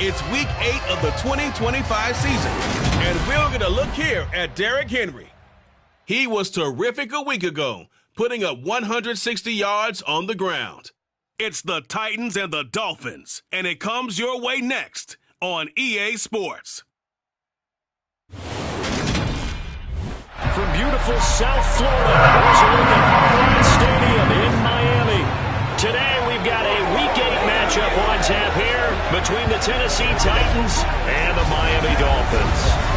It's Week 8 of the 2025 season, and we're going to look here at Derrick Henry. He was terrific a week ago, putting up 160 yards on the ground. It's the Titans and the Dolphins, and it comes your way next on EA Sports. From beautiful South Florida, here's a look at Hard Rock Stadium in Miami. Today we've got a Week 8 matchup on tap here between the Tennessee Titans and the Miami Dolphins.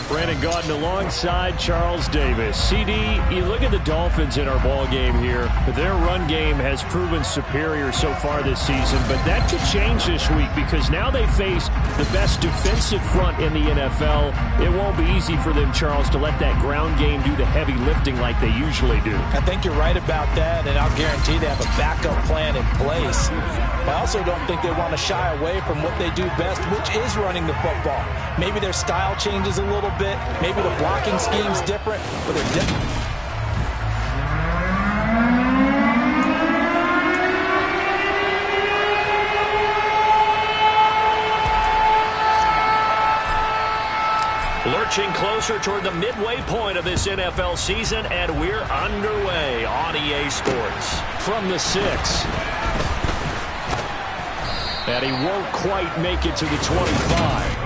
Brandon Gaudin alongside Charles Davis. CD, you look at the Dolphins in our ball game here. Their run game has proven superior so far this season, but that could change this week because now they face the best defensive front in the NFL. It won't be easy for them, Charles, to let that ground game do the heavy lifting like they usually do. I think you're right about that, and I'll guarantee they have a backup plan in place. I also don't think they want to shy away from what they do best, which is running the football. Maybe their style changes a little bit. Maybe the blocking scheme's different, but they're different. Lurching closer toward the midway point of this NFL season, and we're underway on EA Sports. From the 6. And he won't quite make it to the 25.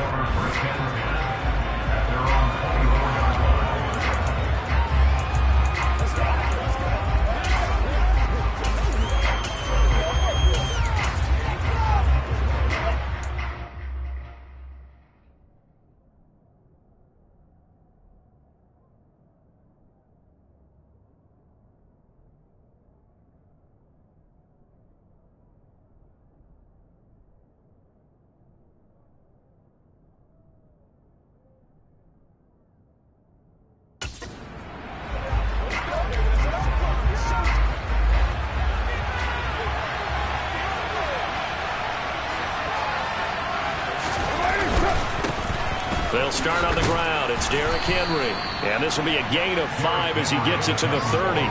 They'll start on the ground. It's Derrick Henry. And this will be a gain of 5 as he gets it to the 30.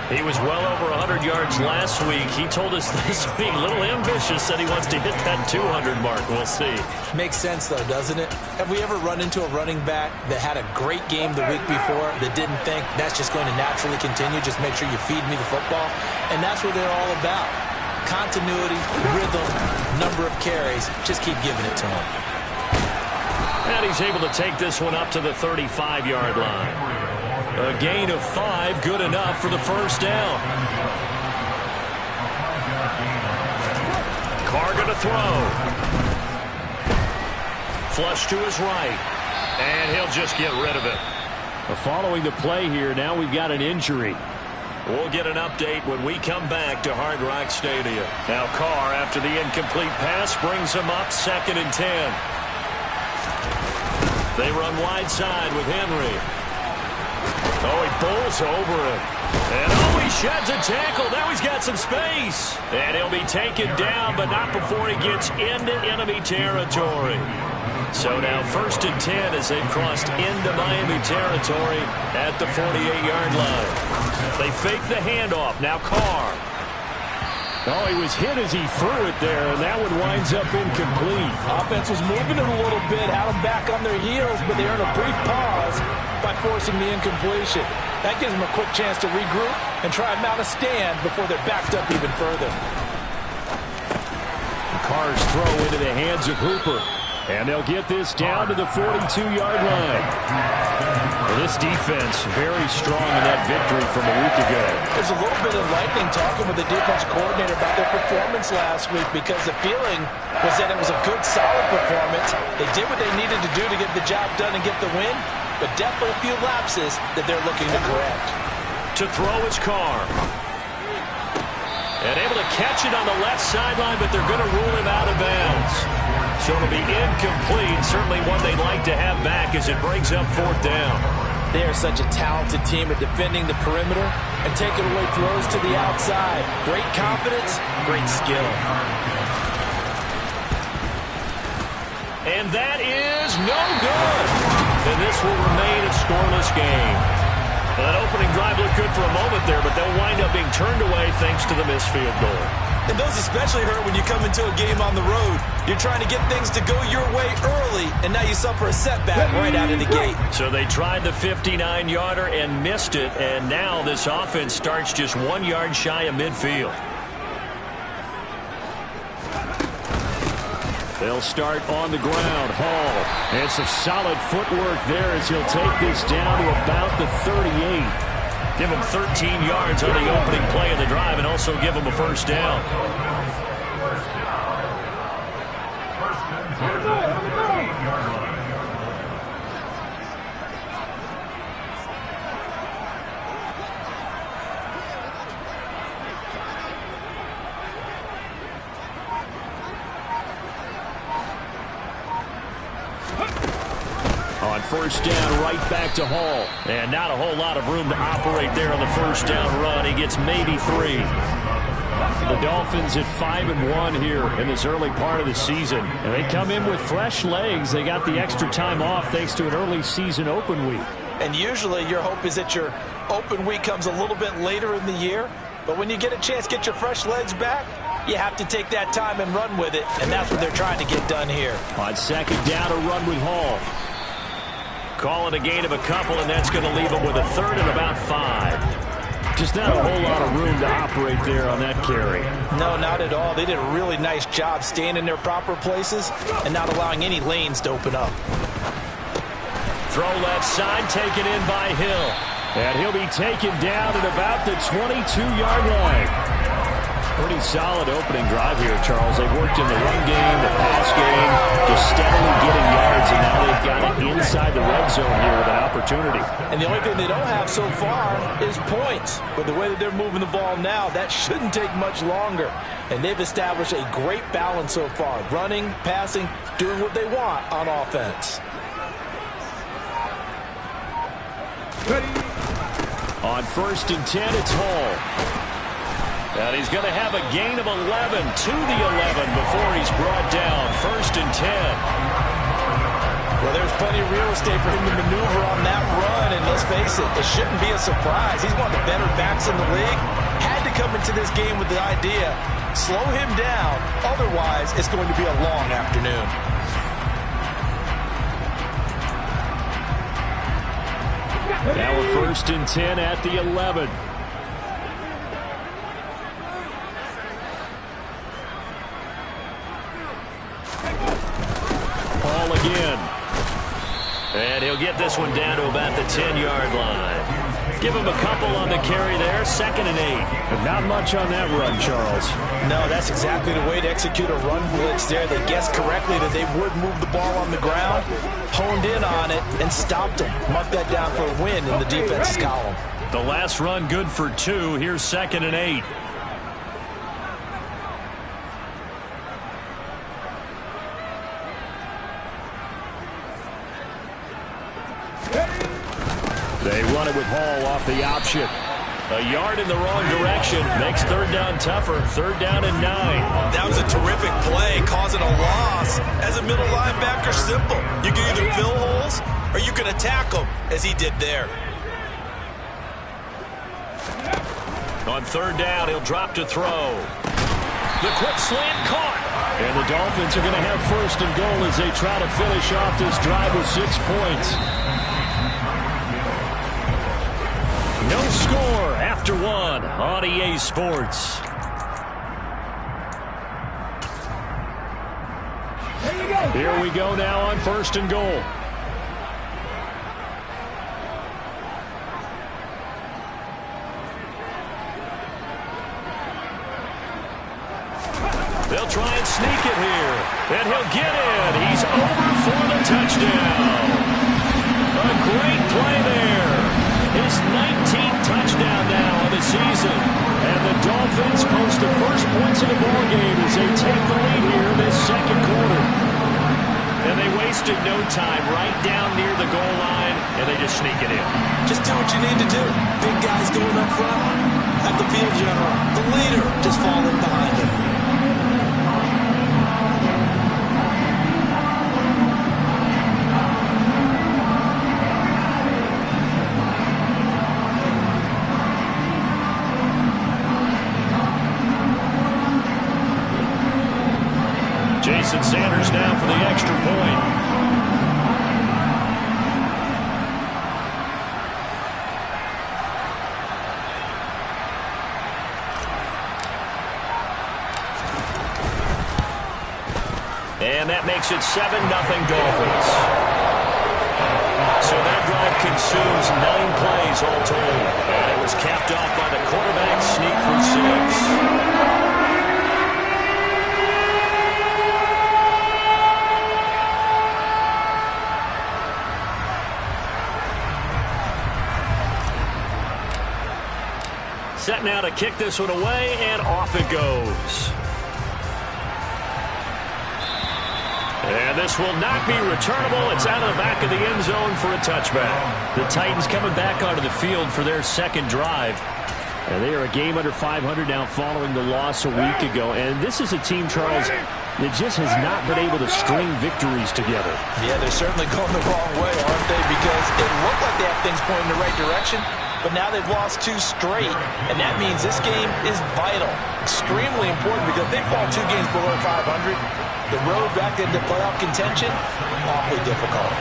He was well over 100 yards last week. He told us this week, a little ambitious, said he wants to hit that 200 mark. We'll see. Makes sense, though, doesn't it? Have we ever run into a running back that had a great game the week before that didn't think that's just going to naturally continue? Just make sure you feed me the football. And that's what they're all about. Continuity, rhythm, number of carries. Just keep giving it to him. And he's able to take this one up to the 35-yard line. A gain of 5, good enough for the first down. Carr going to throw. Flush to his right. And he'll just get rid of it. Following the play here, now we've got an injury. We'll get an update when we come back to Hard Rock Stadium. Now Carr, after the incomplete pass, brings him up 2nd and 10. They run wide side with Henry. Oh, he bowls over him. And he sheds a tackle. Now he's got some space. And he'll be taken down, but not before he gets into enemy territory. So now 1st and 10 as they've crossed into Miami territory at the 48-yard line. They fake the handoff. Now Carr. Oh, he was hit as he threw it there, and that one winds up incomplete. Offense was moving it a little bit, had them back on their heels, but they earned a brief pause by forcing the incompletion. That gives them a quick chance to regroup and try and mount a stand before they're backed up even further. Carr's throw into the hands of Hooper. And they'll get this down to the 42-yard line. Well, this defense very strong in that victory from a week ago. There's a little bit of lightning talking with the defense coordinator about their performance last week because the feeling was that it was a good, solid performance. They did what they needed to do to get the job done and get the win, but definitely a few lapses that they're looking to correct. To throw is Carr. And able to catch it on the left sideline, but they're going to rule him out of bounds. So it'll be incomplete. Certainly one they'd like to have back as it brings up 4th down. They are such a talented team at defending the perimeter and taking away throws to the outside. Great confidence, great skill. And that is no good. And this will remain a scoreless game. Well, that opening drive looked good for a moment there, but they'll wind up being turned away thanks to the missed field goal. And those especially hurt when you come into a game on the road. You're trying to get things to go your way early, and now you suffer a setback right out of the gate. So they tried the 59-yarder and missed it, and now this offense starts just 1 yard shy of midfield. They'll start on the ground. Hall. And some solid footwork there as he'll take this down to about the 38. Give him 13 yards on the opening play of the drive and also give him a first down. On first down, right back to Hall. And not a whole lot of room to operate there on the first down run. He gets maybe 3. The Dolphins at 5-1 here in this early part of the season. And they come in with fresh legs. They got the extra time off thanks to an early season open week. And usually your hope is that your open week comes a little bit later in the year. But when you get a chance to get your fresh legs back, you have to take that time and run with it. And that's what they're trying to get done here. On second down, a run with Hall. Call it a gain of a couple, and that's going to leave them with a third and about 5. Just not a whole lot of room to operate there on that carry. No, not at all. They did a really nice job staying in their proper places and not allowing any lanes to open up. Throw left side, taken in by Hill. And he'll be taken down at about the 22-yard line. Pretty solid opening drive here, Charles. They've worked in the run game, the pass game, just steadily getting yards, and now they've got it inside the red zone here with an opportunity. And the only thing they don't have so far is points. But the way that they're moving the ball now, that shouldn't take much longer. And they've established a great balance so far. Running, passing, doing what they want on offense. On first and 10, it's Hall. And he's going to have a gain of 11 to the 11 before he's brought down. First and 10. Well, there's plenty of real estate for him to maneuver on that run. And let's face it, it shouldn't be a surprise. He's one of the better backs in the league. Had to come into this game with the idea, slow him down. Otherwise, it's going to be a long afternoon. Now a first and 10 at the 11. Ball again. And he'll get this one down to about the 10-yard line. Give him a couple on the carry there. Second and 8. But not much on that run, Charles. No, that's exactly the way to execute a run blitz there. They guessed correctly that they would move the ball on the ground, honed in on it, and stopped them. Mark that down for a win in the defense's column. The last run good for 2. Here's second and 8. They run it with Hall off the option. A yard in the wrong direction. Makes third down tougher. Third down and 9. That was a terrific play, causing a loss. As a middle linebacker, simple. You can either fill holes or you can attack them, as he did there. On third down, he'll drop to throw. The quick slant caught. And the Dolphins are going to have first and goal as they try to finish off this drive with 6 points. No score after 1 on EA Sports. Here we go now on first and goal. They'll try and sneak it here. And he'll get in. He's over for the touchdown. A great play there. His 19th touchdown now of the season. And the Dolphins post the first points of the ballgame as they take the lead here in this second quarter. And they wasted no time right down near the goal line, and they just sneak it in. Just do what you need to do. Big guys going up front. Have the field general, the leader, just fall in behind him. that makes it 7-0 Dolphins. So that drive consumes 9 plays all told. And it was capped off by the quarterback sneak for 6. Set now to kick this one away, and off it goes. And this will not be returnable. It's out of the back of the end zone for a touchback. The Titans coming back onto the field for their second drive. And they are a game under 500 now following the loss a week ago. And this is a team, Charles, that just has not been able to string victories together. Yeah, they're certainly going the wrong way, aren't they? Because it looked like they have things pointing in the right direction, but now they've lost 2 straight, and that means this game is vital, extremely important, because they fall 2 games below 500. The road back into playoff contention, awfully difficult.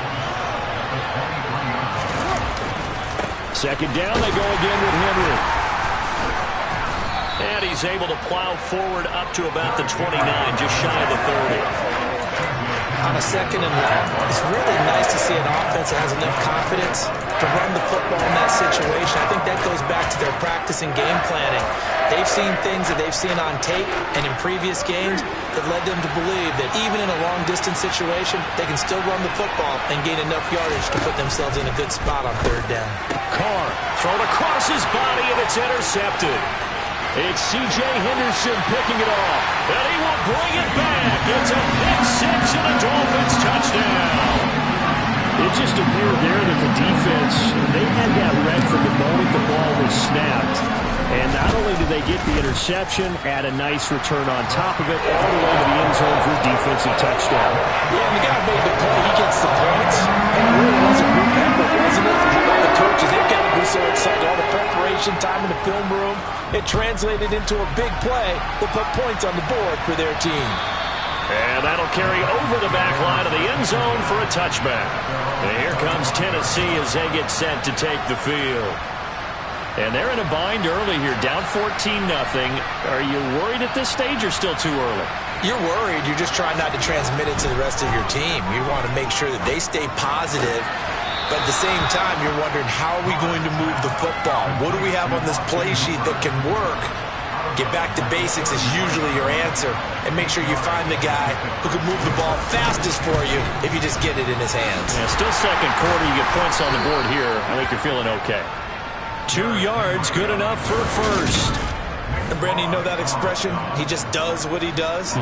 Second down, they go again with Henry. And he's able to plow forward up to about the 29, just shy of the 30. On a second and long, it's really nice to see an offense that has enough confidence to run the football in that situation. I think that goes back to their practice and game planning. They've seen things that they've seen on tape and in previous games that led them to believe that even in a long-distance situation, they can still run the football and gain enough yardage to put themselves in a good spot on third down. Carr thrown across his body, and it's intercepted. It's C.J. Henderson picking it off, and he will bring it back. It's a pick-6 and a Dolphins touchdown. It just appeared there that the defense, they had that read from the moment the ball was snapped. And not only did they get the interception, add a nice return on top of it, all the way to the end zone for a defensive touchdown. Yeah, and the guy made the play. He gets the points. It really was a group effort, wasn't it? How about the coaches? They've got to be so excited. All the preparation time in the film room, it translated into a big play that put points on the board for their team. And that'll carry over the back line of the end zone for a touchback. And here comes Tennessee as they get set to take the field. And they're in a bind early here, down 14-0. Are you worried at this stage or still too early? You're worried. You're just trying not to transmit it to the rest of your team. You want to make sure that they stay positive. But at the same time, you're wondering, how are we going to move the football? What do we have on this play sheet that can work? Get back to basics is usually your answer. And make sure you find the guy who can move the ball fastest for you if you just get it in his hands. Yeah, still second quarter. You get points on the board here. I think you're feeling okay. 2 yards, good enough for a first. And Brandon, you know that expression? He just does what he does?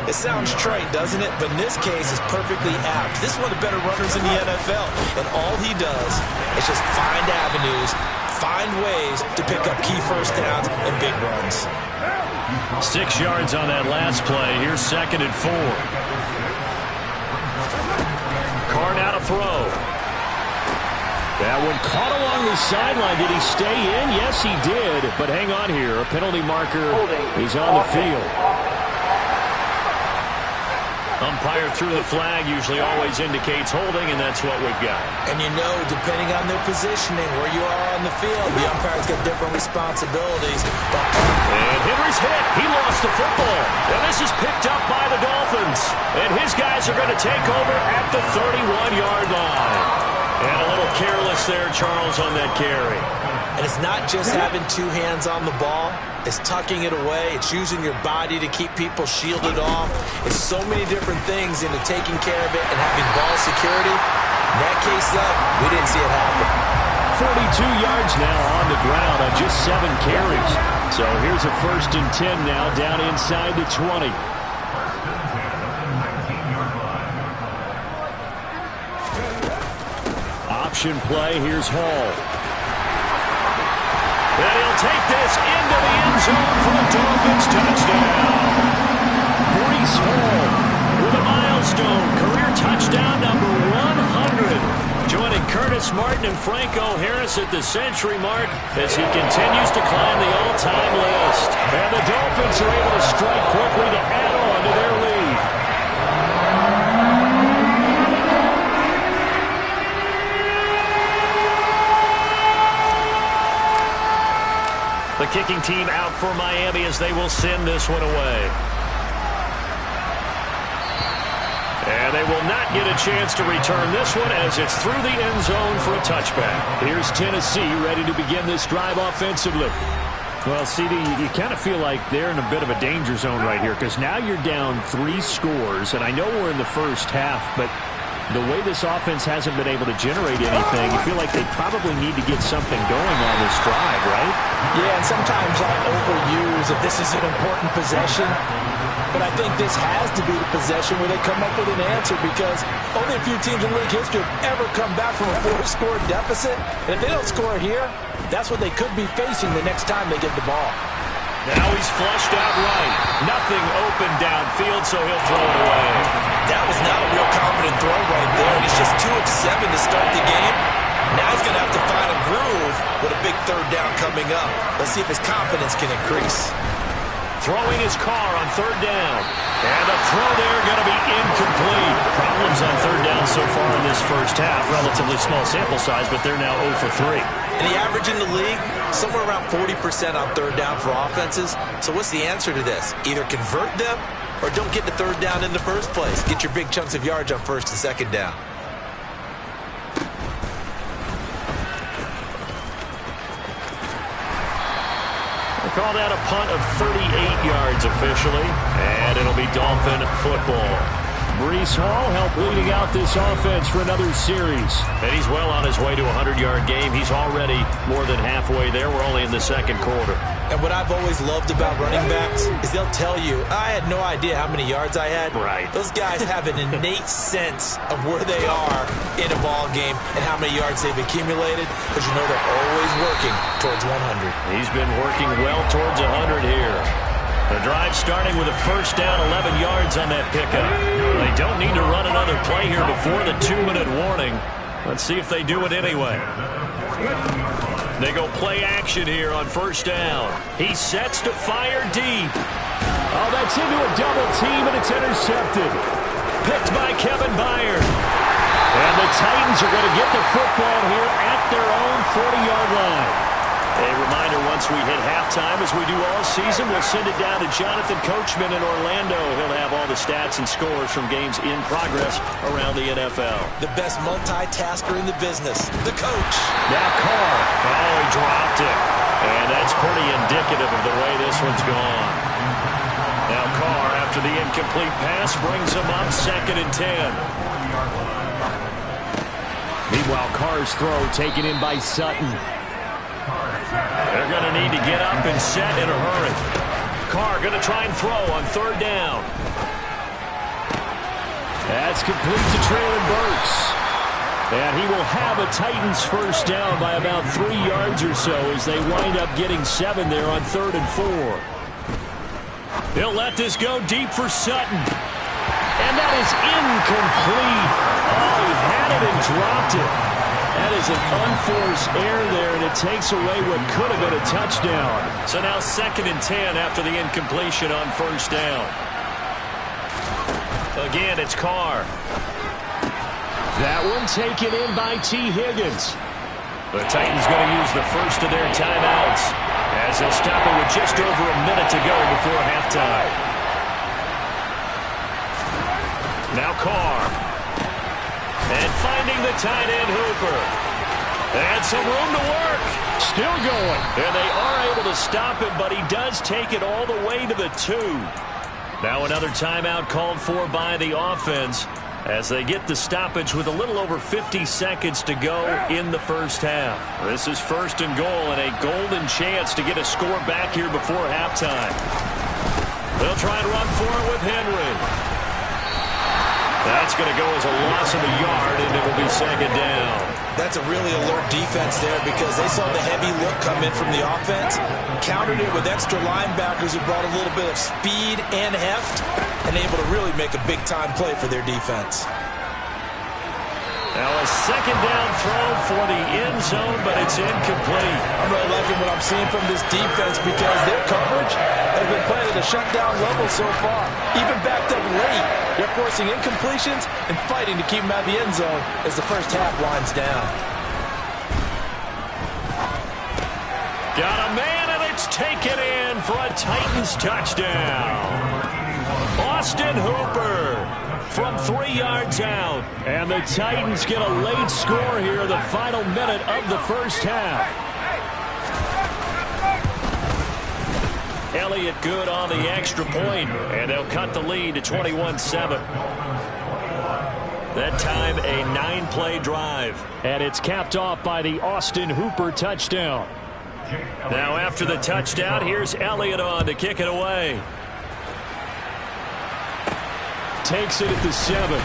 It sounds trite, doesn't it? But in this case, it's perfectly apt. This is one of the better runners in the NFL. And all he does is just find avenues, find ways to pick up key first downs and big runs. 6 yards on that last play. Here's 2nd and 4. Carr now to throw. That one caught along the sideline. Did he stay in? Yes, he did. But hang on here. A penalty marker is on the field. Umpire threw the flag. Usually always indicates holding, and that's what we've got. And you know, depending on their positioning, where you are on the field, the umpire's got different responsibilities. And Henry's hit. He lost the football. And this is picked up by the Dolphins. And his guys are going to take over at the 31-yard line. And a little careless there, Charles, on that carry. And it's not just having 2 hands on the ball. It's tucking it away. It's using your body to keep people shielded off. It's so many different things into taking care of it and having ball security. In that case, though, we didn't see it happen. 42 yards now on the ground on just 7 carries. So here's a 1st and 10 now down inside the 20. Option play, here's Hall. And he'll take this into the end zone for a Dolphins touchdown. Breece Hall with a milestone, career touchdown number 100. Joining Curtis Martin and Franco Harris at the century mark as he continues to climb the all-time list. And the Dolphins are able to strike quickly to add on to their lead. The kicking team out for Miami as they will send this one away. And they will not get a chance to return this one as it's through the end zone for a touchback. Here's Tennessee ready to begin this drive offensively. Well, CD, you kind of feel like they're in a bit of a danger zone right here because now you're down 3 scores, and I know we're in the first half, but the way this offense hasn't been able to generate anything, you feel like they probably need to get something going on this drive, right? Yeah, and sometimes I overuse that this is an important possession, but I think this has to be the possession where they come up with an answer because only a few teams in league history have ever come back from a 4-score deficit, and if they don't score here, that's what they could be facing the next time they get the ball. Now he's flushed out right. Nothing open downfield, so he'll throw it away. That was not a real confident throw right there, and he's just 2 of 7 to start the game. Now he's going to have to find a groove with a big third down coming up. Let's see if his confidence can increase. Throwing his car on third down. And the throw there going to be incomplete. Problems on third down so far in this first half. Relatively small sample size, but they're now 0 for 3. And the average in the league, somewhere around 40% on third down for offenses. So what's the answer to this? Either convert them or don't get the third down in the first place. Get your big chunks of yards on first and second down. We'll call that a punt of 38 yards officially, and it'll be Dolphin football. Breece Hall helped leading out this offense for another series. And he's well on his way to a 100-yard game. He's already more than halfway there. We're only in the second quarter. And what I've always loved about running backs is they'll tell you, I had no idea how many yards I had. Right. Those guys have an innate sense of where they are in a ball game and how many yards they've accumulated because you know they're always working towards 100. He's been working well towards 100 here. The drive starting with a first down, 11 yards on that pickup. They don't need to run another play here before the 2-minute warning. Let's see if they do it anyway. They go play action here on first down. He sets to fire deep. Oh, that's into a double team, and it's intercepted. Picked by Kevin Byard. And the Titans are going to get the football here at their own 40-yard line. A reminder, once we hit halftime, as we do all season, we'll send it down to Jonathan Coachman in Orlando. He'll have all the stats and scores from games in progress around the NFL. The best multitasker in the business, the coach. Now Carr. Oh, he dropped it. And that's pretty indicative of the way this one's gone. Now Carr, after the incomplete pass, brings him up 2nd and 10. Meanwhile, Carr's throw taken in by Sutton. They're going to need to get up and set in a hurry. Carr going to try and throw on third down. That's complete to Traylon Burks. And he will have a Titans first down by about 3 yards or so as they wind up getting 7 there on 3rd and 4. They'll let this go deep for Sutton. And that is incomplete. Oh, he had it and dropped it. That is an unforced error there, and it takes away what could have been a touchdown. So now 2nd and 10 after the incompletion on first down. Again, it's Carr. That one taken in by T. Higgins. The Titans going to use the first of their timeouts as they'll stop it with just over a minute to go before halftime. Now Carr. And finding the tight end Hooper. And some room to work. Still going. And they are able to stop him, but he does take it all the way to the 2. Now another timeout called for by the offense as they get the stoppage with a little over 50 seconds to go in the first half. This is 1st and goal and a golden chance to get a score back here before halftime. They'll try and run for it with Henry. That's going to go as a loss of a yard, and it will be 2nd down. That's a really alert defense there because they saw the heavy look come in from the offense, countered it with extra linebackers who brought a little bit of speed and heft, and able to really make a big-time play for their defense. Now a 2nd down throw for the end zone, but it's incomplete. I'm really liking what I'm seeing from this defense because their coverage has been playing at a shutdown level so far. Even backed up late, they're forcing incompletions and fighting to keep them out of the end zone as the first half winds down. Got a man, and it's taken in for a Titans touchdown. Austin Hooper. from 3 yards out. And the Titans get a late score here in the final minute of the first half. Elliott good on the extra point, and they'll cut the lead to 21-7. That time, a 9-play drive. And it's capped off by the Austin Hooper touchdown. Now after the touchdown, here's Elliott on to kick it away. Takes it at the 7.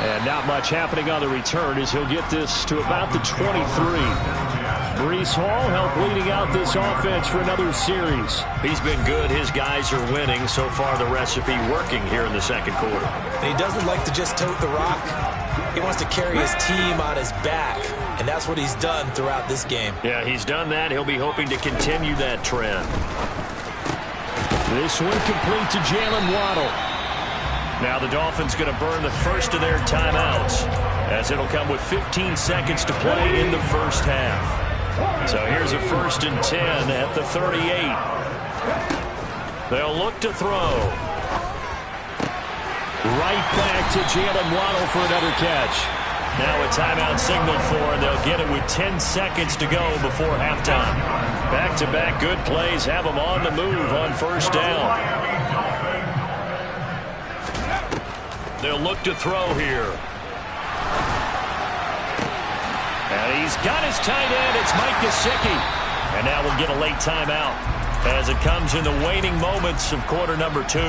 And not much happening on the return as he'll get this to about the 23. Breece Hall helped leading out this offense for another series. He's been good. His guys are winning. So far, the recipe working here in the second quarter. And he doesn't like to just tote the rock. He wants to carry his team on his back, and that's what he's done throughout this game. Yeah, he's done that. He'll be hoping to continue that trend. This one complete to Jalen Waddle. Now the Dolphins going to burn the first of their timeouts, as it'll come with 15 seconds to play in the first half. So here's a 1st and 10 at the 38. They'll look to throw. Right back to Jalen Waddle for another catch. Now a timeout signaled for, and they'll get it with 10 seconds to go before halftime. Back-to-back good plays have them on the move on first down. They'll look to throw here. And he's got his tight end. It's Mike Gesicki. And now we'll get a late timeout as it comes in the waning moments of quarter number 2.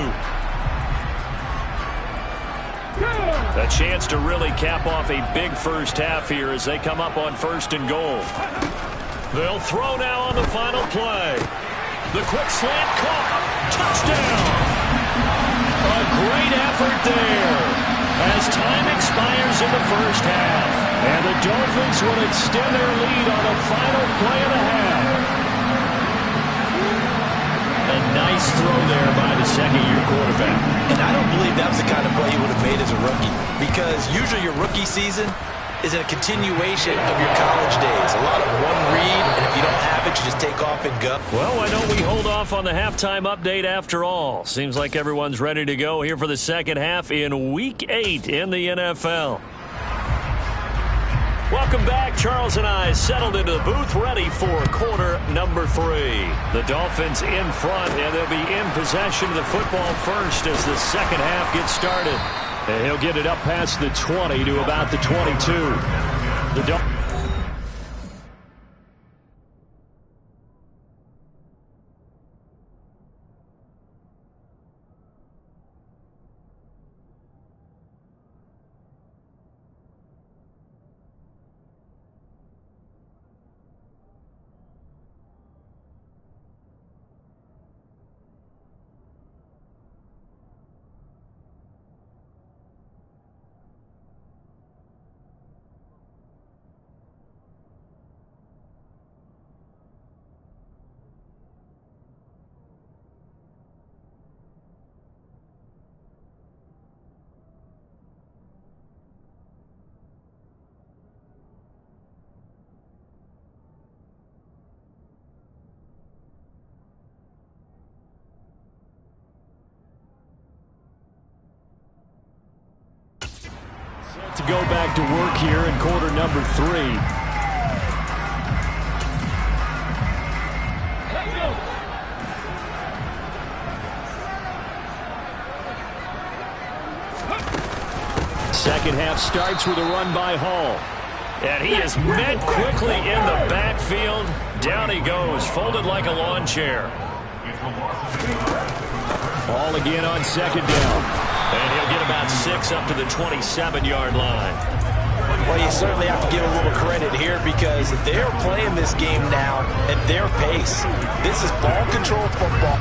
A chance to really cap off a big first half here as they come up on 1st and goal. They'll throw now on the final play. The quick slant caught. Touchdown. A great effort there as time expires in the first half. And the Dolphins will extend their lead on the final play of the half. A nice throw there by the second-year quarterback. And I don't believe that was the kind of play he would have made as a rookie, because usually your rookie season is a continuation of your college days. A lot of one read, and if you don't have it, you just take off and go. Well, why don't we hold off on the halftime update after all? Seems like everyone's ready to go here for the second half in Week 8 in the NFL. Welcome back. Charles and I settled into the booth ready for quarter number 3. The Dolphins in front, and they'll be in possession of the football first as the second half gets started. And he'll get it up past the 20 to about the 22. The Dolphins. To go back to work here in quarter number 3. Second half starts with a run by Hall. And he is met quickly in the backfield. Down he goes, folded like a lawn chair. Ball again on second down. And he'll get about 6 up to the 27-yard line. Well, you certainly have to give a little credit here because they're playing this game now at their pace. This is ball control football.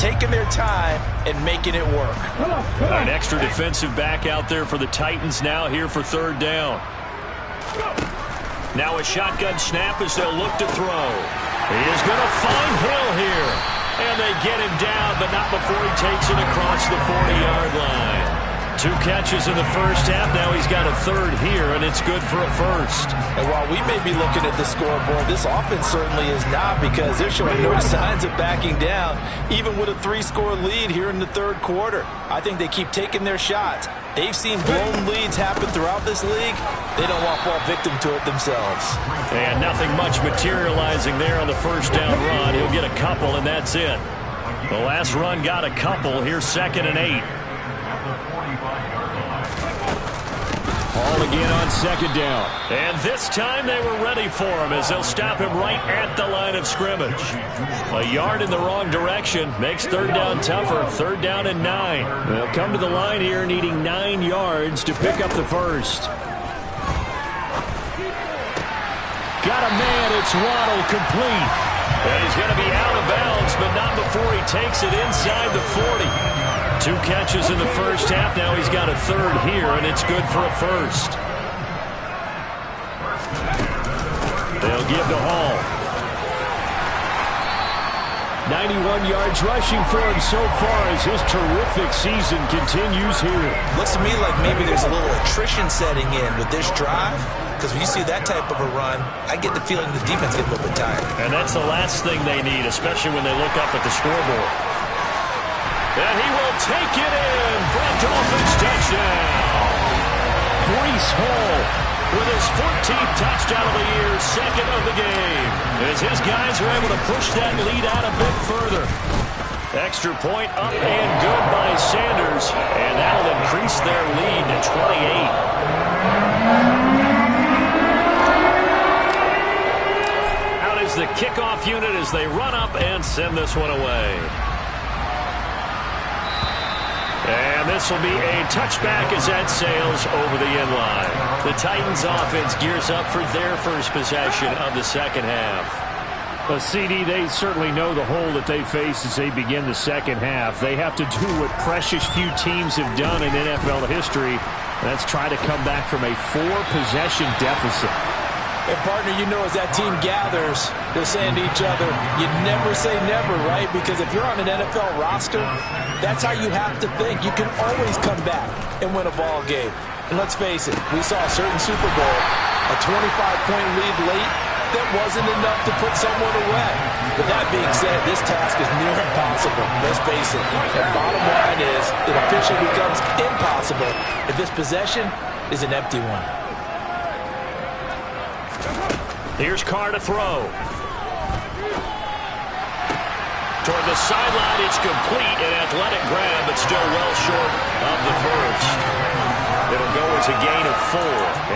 taking their time and making it work. An extra defensive back out there for the Titans now here for third down. Now a shotgun snap as they'll look to throw. He is going to find Hill here. And they get him down, but not before he takes it across the 40-yard line. 2 catches in the first half. Now he's got a third here, and it's good for a first. And while we may be looking at the scoreboard, this offense certainly is not, because they're showing no signs of backing down, even with a 3-score lead here in the third quarter. I think they keep taking their shots. They've seen blown leads happen throughout this league. They don't want to fall victim to it themselves. And nothing much materializing there on the first down run. He'll get a couple, and that's it. The last run got a couple. Here's 2nd and 8. Ball again on 2nd down. And this time they were ready for him as they'll stop him right at the line of scrimmage. A yard in the wrong direction makes third down tougher. 3rd down and 9. They'll come to the line here needing 9 yards to pick up the first. Got a man. It's Waddle, complete. And he's going to be out of bounds, but not before he takes it inside the 40. 2 catches in the first half. Now he's got a third here, and it's good for a first. They'll give to Hall. 91 yards rushing for him so far as his terrific season continues here. Looks to me like maybe there's a little attrition setting in with this drive, because when you see that type of a run, I get the feeling the defense gets a little bit tired. And that's the last thing they need, especially when they look up at the scoreboard. And he will take it in for a Dolphins touchdown. Breece Hall with his 14th touchdown of the year, 2nd of the game, as his guys are able to push that lead out a bit further. Extra point up and good by Sanders, and that'll increase their lead to 28. Out is the kickoff unit as they run up and send this one away. And this will be a touchback as that sails over the end line. The Titans offense gears up for their first possession of the second half. A CD, they certainly know the hole that they face as they begin the second half. They have to do what precious few teams have done in NFL history, and that's try to come back from a 4-possession deficit. And, partner, you know, as that team gathers, they're saying to each other, you never say never, right? Because if you're on an NFL roster, that's how you have to think. You can always come back and win a ball game. And let's face it, we saw a certain Super Bowl, a 25-point lead late, that wasn't enough to put someone away. But that being said, this task is near impossible. Let's face it. And bottom line is, it officially becomes impossible if this possession is an empty one. Here's Carr to throw. Toward the sideline, it's complete. An athletic grab, but still well short of the first. It'll go as a gain of 4,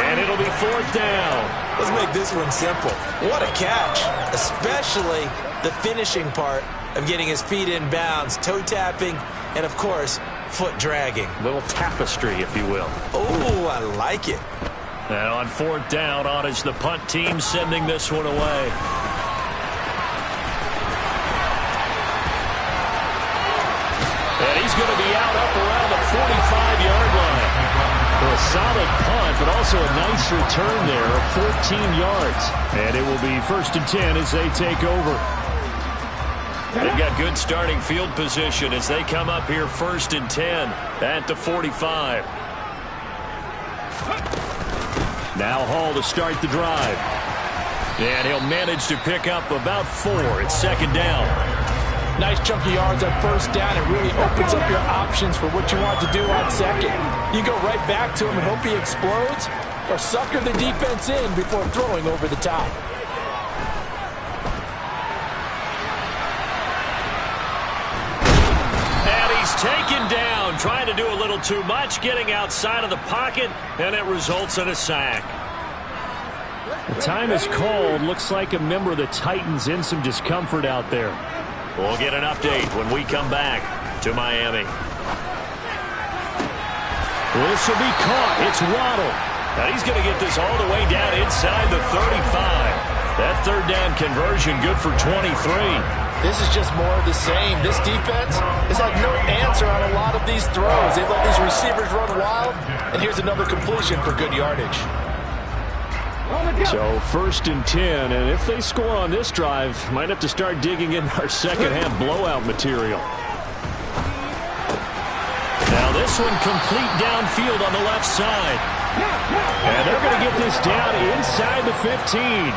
and it'll be 4th down. Let's make this one simple. What a catch, especially the finishing part of getting his feet in bounds, toe tapping, and, of course, foot dragging. Little tapestry, if you will. Oh, I like it. And on 4th down, on is the punt team sending this one away. And he's going to be out up around the 45-yard line. Well, a solid punt, but also a nice return there of 14 yards. And it will be 1st and 10 as they take over. They've got good starting field position as they come up here 1st and 10 at the 45. Now Hall to start the drive. And he'll manage to pick up about 4. It's 2nd down. Nice chunky yards on 1st down. It really opens up your options for what you want to do on 2nd. You go right back to him and hope he explodes, or sucker the defense in before throwing over the top. And he's taken down, trying to do a little too much, getting outside of the pocket, and it results in a sack. The time is called. Looks like a member of the Titans in some discomfort out there. We'll get an update when we come back to Miami. This will be caught. It's Waddle. Now he's going to get this all the way down inside the 35. That 3rd down conversion good for 23. This is just more of the same. This defense has had no answer on a lot of these throws. They've let these receivers run wild, and here's another completion for good yardage. So 1st and 10, and if they score on this drive, might have to start digging in our second half blowout material. Now this one complete downfield on the left side. And they're going to get this down inside the 15.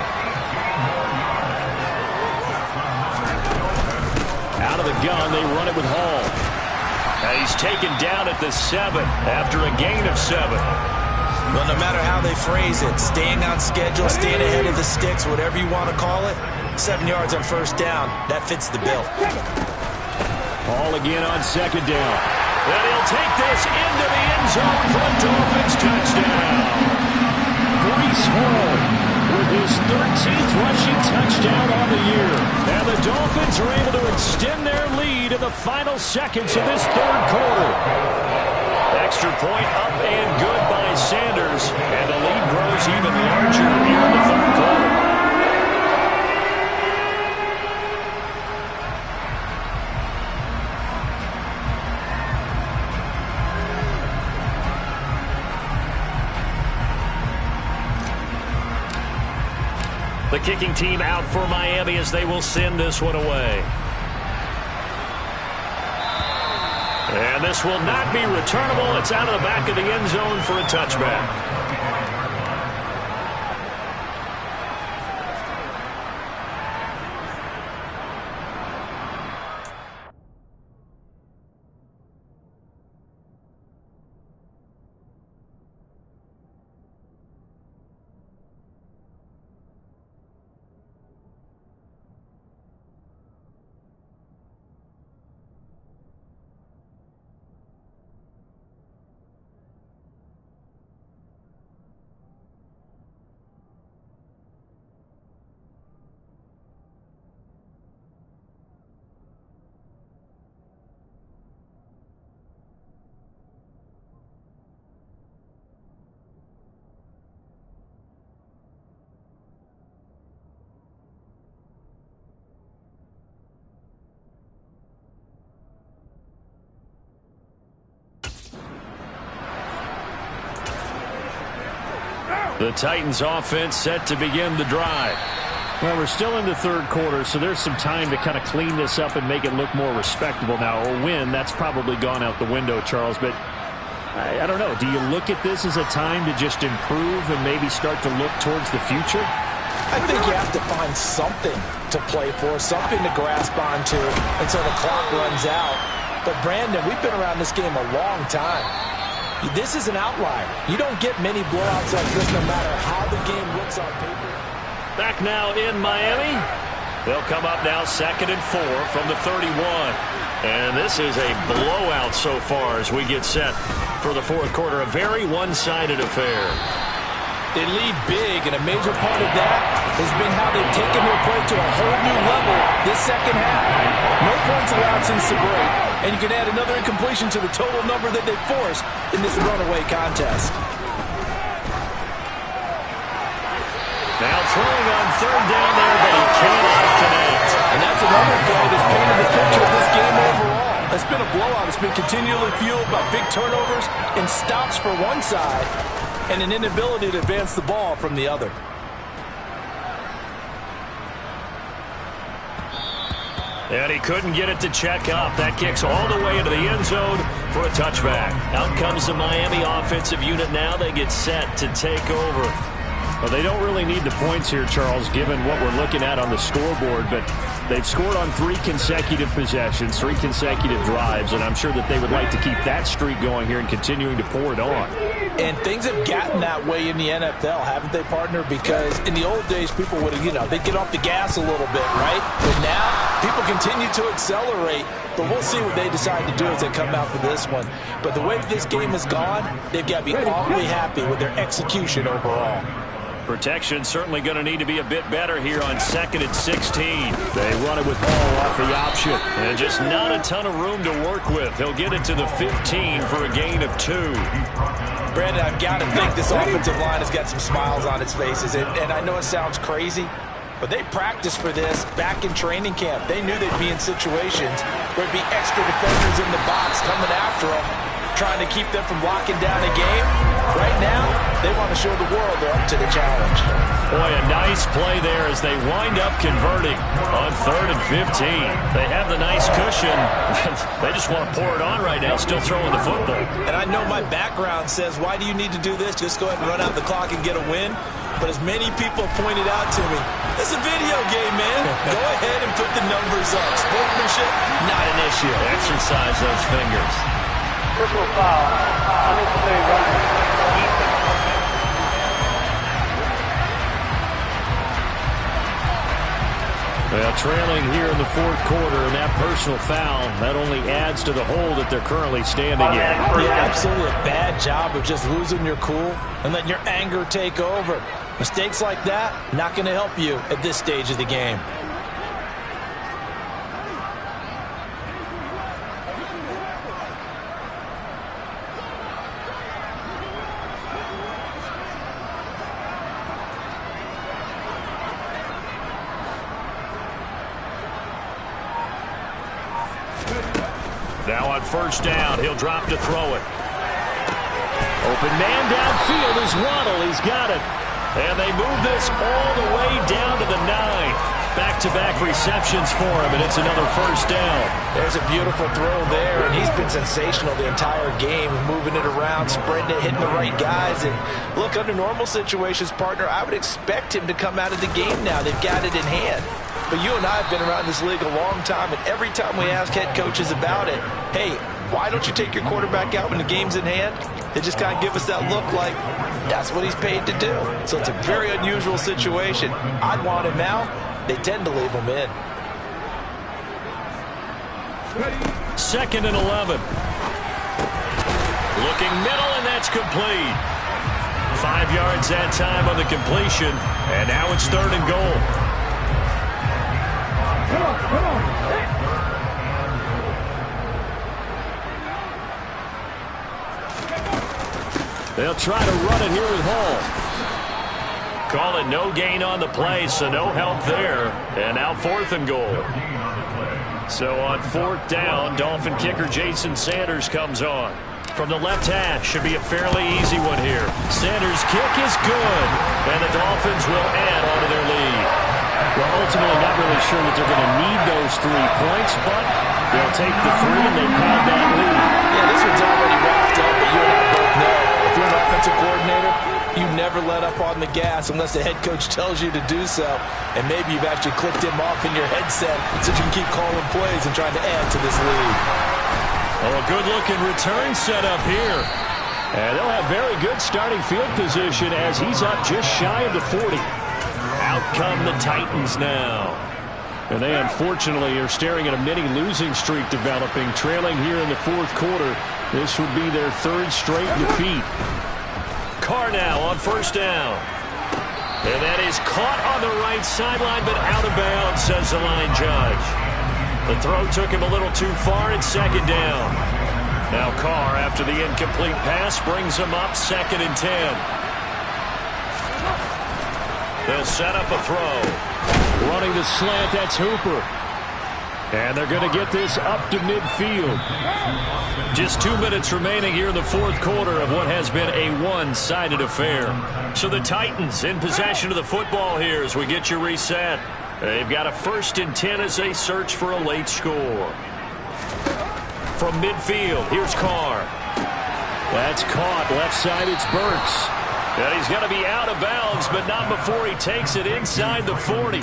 Out of the gun, they run it with Hall. Now he's taken down at the 7 after a gain of 7. Well, no matter how they phrase it, staying on schedule, staying ahead of the sticks, whatever you want to call it, 7 yards on 1st down, that fits the bill. Hall again on 2nd down. And he'll take this into the end zone for a Dolphins touchdown. Breece Hall with his 13th rushing touchdown on the year. And the Dolphins are able to extend their lead in the final seconds of this 3rd quarter. Extra point up and good by Sanders. And the lead grows even larger here in the 3rd quarter. The kicking team out for Miami as they will send this one away. And this will not be returnable. It's out of the back of the end zone for a touchback. The Titans offense set to begin the drive. Well, we're still in the 3rd quarter, so there's some time to kind of clean this up and make it look more respectable. Now, a win, that's probably gone out the window, Charles, but I don't know. Do you look at this as a time to just improve and maybe start to look towards the future? I think you have to find something to play for, something to grasp onto until the clock runs out. But, Brandon, we've been around this game a long time. This is an outlier. You don't get many blowouts like this no matter how the game looks on paper. Back now in Miami. They'll come up now 2nd and 4 from the 31. And this is a blowout so far as we get set for the 4th quarter. A very one-sided affair. They lead big, and a major part of that has been how they've taken their play to a whole new level this 2nd half. No points allowed since the break, and you can add another incompletion to the total number that they've forced in this runaway contest. Now throwing on 3rd down there, but he cannot connect. And that's another play that's painted the picture of this game overall. It's been a blowout. It's been continually fueled by big turnovers and stops for one side, and an inability to advance the ball from the other. And he couldn't get it to check up. That kicks all the way into the end zone for a touchback. Out comes the Miami offensive unit now. They get set to take over. Well, they don't really need the points here, Charles, given what we're looking at on the scoreboard, but they've scored on 3 consecutive possessions, 3 consecutive drives, and I'm sure that they would like to keep that streak going here and continuing to pour it on. And things have gotten that way in the NFL, haven't they, partner? Because in the old days, people would have, they'd get off the gas a little bit, right? But now, people continue to accelerate, but we'll see what they decide to do as they come out for this one. But the way this game has gone, they've got to be awfully happy with their execution overall. Protection certainly going to need to be a bit better here on 2nd and 16. They run it with Hall off the option. And just not a ton of room to work with. He'll get it to the 15 for a gain of 2. Brandon, I've got to think this offensive line has got some smiles on its faces. And I know it sounds crazy, But they practiced for this back in training camp. They knew they'd be in situations where it'd be extra defenders in the box coming after them, trying to keep them from locking down a game. Right now, they want to show the world they're up to the challenge. Boy, a nice play there as they wind up converting on 3rd and 15. They have the nice cushion. They just want to pour it on right now, still throwing the football. And I know my background says, why do you need to do this? Just go ahead and run out the clock and get a win. But as many people pointed out to me, it's a video game, man. Go ahead and put the numbers up. Sportsmanship, not an issue. Exercise those fingers. Personal foul, unnecessary running, defense. Well, trailing here in the 4th quarter, and that personal foul, that only adds to the hole that they're currently standing in. Yeah, absolutely a bad job of just losing your cool and letting your anger take over. Mistakes like that, not going to help you at this stage of the game. Now on 1st down, he'll drop to throw it. Open man downfield is Waddle. He's got it. And they move this all the way down to the 9. Back-to-back receptions for him, and it's another 1st down. There's a beautiful throw there, and he's been sensational the entire game, moving it around, spreading it, hitting the right guys. And look, under normal situations, partner, I would expect him to come out of the game now. They've got it in hand. But you and I have been around this league a long time, and every time we ask head coaches about it, hey, why don't you take your quarterback out when the game's in hand? They just kind of give us that look like that's what he's paid to do. So it's a very unusual situation. I'd want him out. They tend to leave him in. 2nd and 11. Looking middle, and that's complete. 5 yards that time on the completion, and now it's 3rd and goal. They'll try to run it here with Hall. Call it no gain on the play, so no help there. And now 4th and goal. So on 4th down, Dolphin kicker Jason Sanders comes on. From the left hash, should be a fairly easy one here. Sanders' kick is good, and the Dolphins will add on to their lead. Well, ultimately, not really sure that they're going to need those 3 points, but they'll take the 3 and they pad that lead. Yeah, this one's already wrapped up, but you and I both know if you're an offensive coordinator, you never let up on the gas unless the head coach tells you to do so. And maybe you've actually clicked him off in your headset so you can keep calling plays and trying to add to this lead. Oh, a good-looking return set up here. And they'll have very good starting field position as he's up just shy of the 40. Out come the Titans now. And they unfortunately are staring at a mini losing streak developing, trailing here in the 4th quarter. This would be their 3rd straight defeat. Carr now on 1st down. And that is caught on the right sideline, but out of bounds, says the line judge. The throw took him a little too far at 2nd down. Now Carr, after the incomplete pass, brings him up 2nd and 10. They'll set up a throw. Running the slant, that's Hooper. And they're going to get this up to midfield. Just 2 minutes remaining here in the 4th quarter of what has been a one-sided affair. So the Titans in possession of the football here as we get you reset. They've got a 1st and 10 as they search for a late score. From midfield, here's Carr. That's caught. Left side, it's Burks. And he's going to be out of bounds, but not before he takes it inside the 40.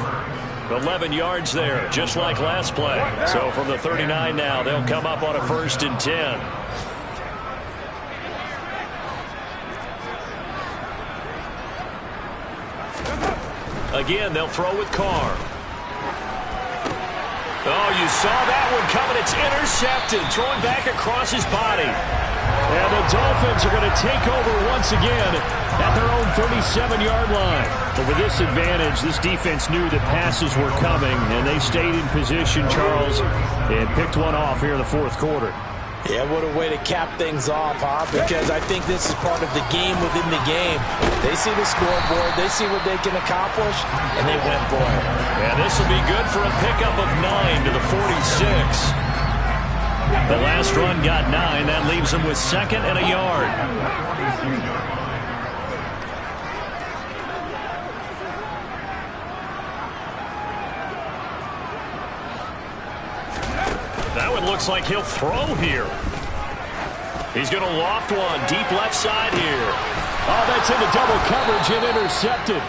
11 yards there, just like last play. So from the 39 now, they'll come up on a 1st and 10. Again, they'll throw with Carr. Oh, you saw that one coming. It's intercepted, throwing back across his body. And the Dolphins are going to take over once again at their own 37-yard line. But with this advantage, this defense knew that passes were coming, and they stayed in position, Charles, and picked one off here in the 4th quarter. Yeah, what a way to cap things off, huh? Because I think this is part of the game within the game. They see the scoreboard, they see what they can accomplish, and they went for it. And this will be good for a pickup of 9 to the 46. The last run got 9. That leaves them with 2nd and a yard. That one looks like he'll throw here. He's going to loft one deep left side here. Oh, that's into double coverage and intercepted.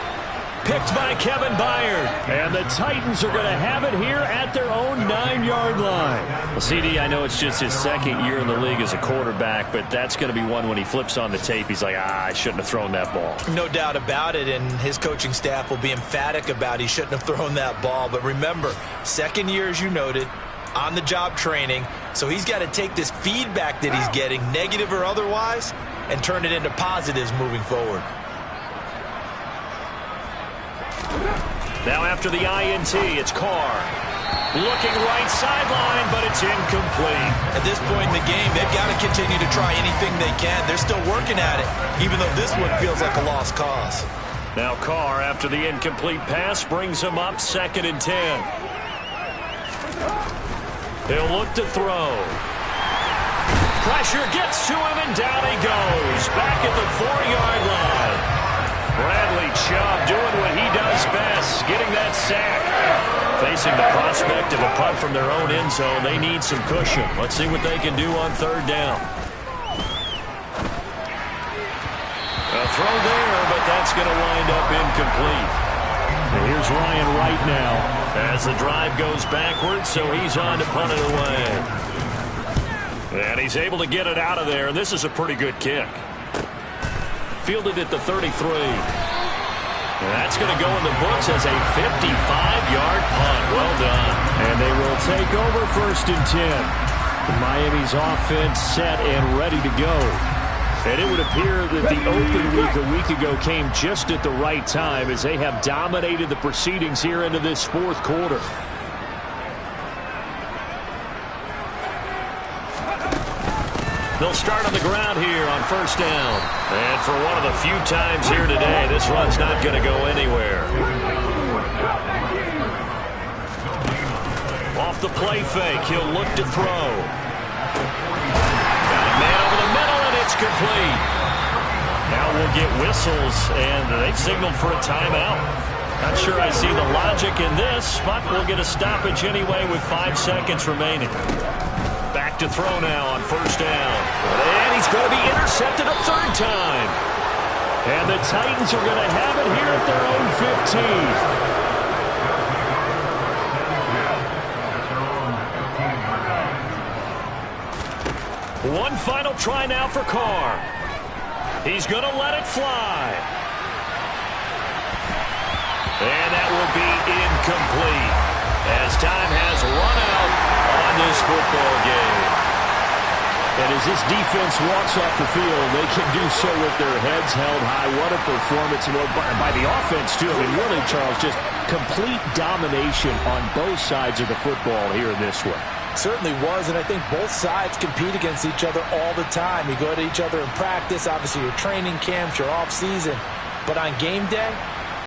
Picked by Kevin Byard. And the Titans are going to have it here at their own 9-yard line. Well, CD, I know it's just his 2nd year in the league as a quarterback, but that's going to be one when he flips on the tape. He's like, I shouldn't have thrown that ball. No doubt about it, and his coaching staff will be emphatic about he shouldn't have thrown that ball. But remember, 2nd year, as you noted, on-the-job training, so he's got to take this feedback that he's getting, negative or otherwise, and turn it into positives moving forward. Now after the INT, it's Carr. Looking right sideline, but it's incomplete. At this point in the game, they've got to continue to try anything they can. They're still working at it, even though this one feels like a lost cause. Now Carr, after the incomplete pass, brings him up 2nd and 10. He'll look to throw. Pressure gets to him, and down he goes. Back at the 4-yard line. Bradley Chubb doing what he does best, getting that sack. Facing the prospect of a punt from their own end zone, they need some cushion. Let's see what they can do on 3rd down. A throw there, but that's going to wind up incomplete. And here's Ryan Wright now. As the drive goes backwards, so he's on to punt it away. And he's able to get it out of there, and this is a pretty good kick. Fielded at the 33. And that's going to go in the books as a 55-yard punt. Well done. And they will take over 1st and 10. Miami's offense set and ready to go. And it would appear that the open week a week ago came just at the right time as they have dominated the proceedings here into this 4th quarter. They'll start on the ground here on 1st down. And for one of the few times here today, this run's not going to go anywhere. Off the play fake, he'll look to throw. Got a man over the middle, and it's complete. Now we'll get whistles, and they've signaled for a timeout. Not sure I see the logic in this, but we'll get a stoppage anyway with 5 seconds remaining. Back to throw now on 1st down. And he's going to be intercepted a 3rd time. And the Titans are going to have it here at their own 15. One final try now for Carr. He's going to let it fly. And that will be incomplete as time has run out on this football game. And as this defense walks off the field, they can do so with their heads held high. What a performance by the offense, too. I mean, really, Charles, just complete domination on both sides of the football here in this one. Certainly was, and I think both sides compete against each other all the time. You go to each other in practice, obviously your training camps, your off season. But on game day,